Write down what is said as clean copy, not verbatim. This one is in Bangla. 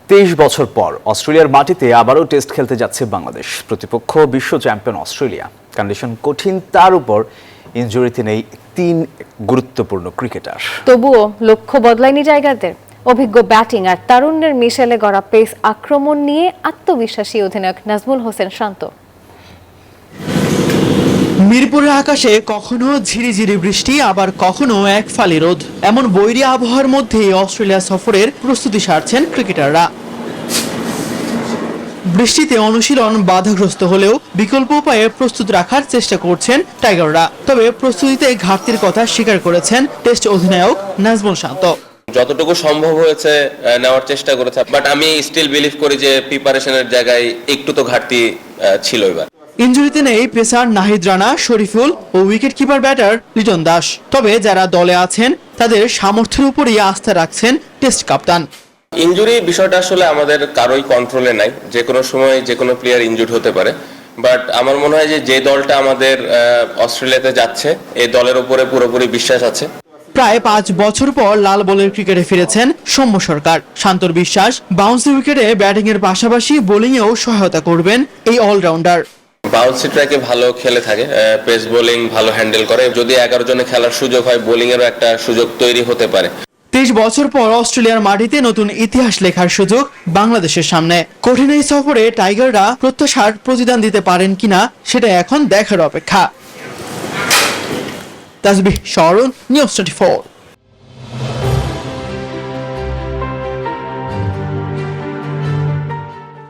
23 বছর পর অস্ট্রেলিয়ার মাটিতে আবারও টেস্ট খেলতে যাচ্ছে বাংলাদেশ। প্রতিপক্ষ বিশ্ব চ্যাম্পিয়ন অস্ট্রেলিয়া। কন্ডিশন কঠিন, তার উপর ইনজুরিতে নেই 3 গুরুত্বপূর্ণ ক্রিকেটার। তবুও লক্ষ্য বদলায়নি জায়গাতে। অভিজ্ঞ ব্যাটিং আর তারুণ্যের মিশেলে গড়া পেস আক্রমণ নিয়ে আত্মবিশ্বাসী অধিনায়ক নাজমুল হোসেন শান্ত। মিরপুরের আকাশে কখনো ঝিরিঝিরি বৃষ্টি, আবার কখনো এক ফালি রোদ। এমন বৈরী আবহাওয়ার মধ্যেই অস্ট্রেলিয়া সফরের প্রস্তুতি সারছেন ক্রিকেটাররা। বৃষ্টিতে অনুশীলন বাধাগ্রস্ত হলেও বিকল্প উপায়ে প্রস্তুত রাখার চেষ্টা করছেন টাইগাররা। তবে প্রস্তুতিতে ঘাটতির কথা স্বীকার করেছেন টেস্ট অধিনায়ক নাজমুল শান্ত। যতটুকু সম্ভব হয়েছে নেওয়ার চেষ্টা করেছে, বাট আমি স্টিল বিলিভ করি যে প্রিপারেশনের জায়গায় একটু তো ঘাটতি ছিল এবার। ইনজুরিতে নেই পেসার নাহিদ রানা, শরীফুল ও wicket keeper batter Liton Das. তবে যারা দলে আছেন তাদের সামর্থ্যের উপরই আস্থা রাখছেন টেস্ট কাপ্তান। ইনজুরি বিষয়টা আসলে আমাদের কারোই কন্ট্রোলে নাই, যে কোনো সময় যে কোনো প্লেয়ার ইনজুর্ড হতে পারে। বাট আমার মনে হয় যে দলটা আমাদের অস্ট্রেলিয়াতে যাচ্ছে, এই দলের উপরে পুরোপুরি বিশ্বাস আছে। প্রায় 5 বছর পর লাল বলের ক্রিকেটে ফিরেছেন সৌম্য সরকার। শান্তর বিশ্বাস, বাউন্সি উইকেটে ব্যাটিং এর পাশাপাশি বোলিংয়েও সহায়তা করবেন এই অলরাউন্ডার। বাউন্সি ট্র্যাকে ভালো খেলে থাকে, পেস বোলিং ভালো হ্যান্ডেল করে। যদি 11 জনে খেলার সুযোগ হয়, বোলিং এরও একটা সুযোগ তৈরি হতে পারে। 23 বছর পর অস্ট্রেলিয়ার মাটিতে নতুন ইতিহাস লেখার সুযোগ বাংলাদেশের সামনে। কঠিন এই সফরে টাইগাররা প্রত্যাশার প্রতিদান দিতে পারেন কিনা সেটা এখন দেখার অপেক্ষা। তাসবিহ শরণ, নিউজ 24।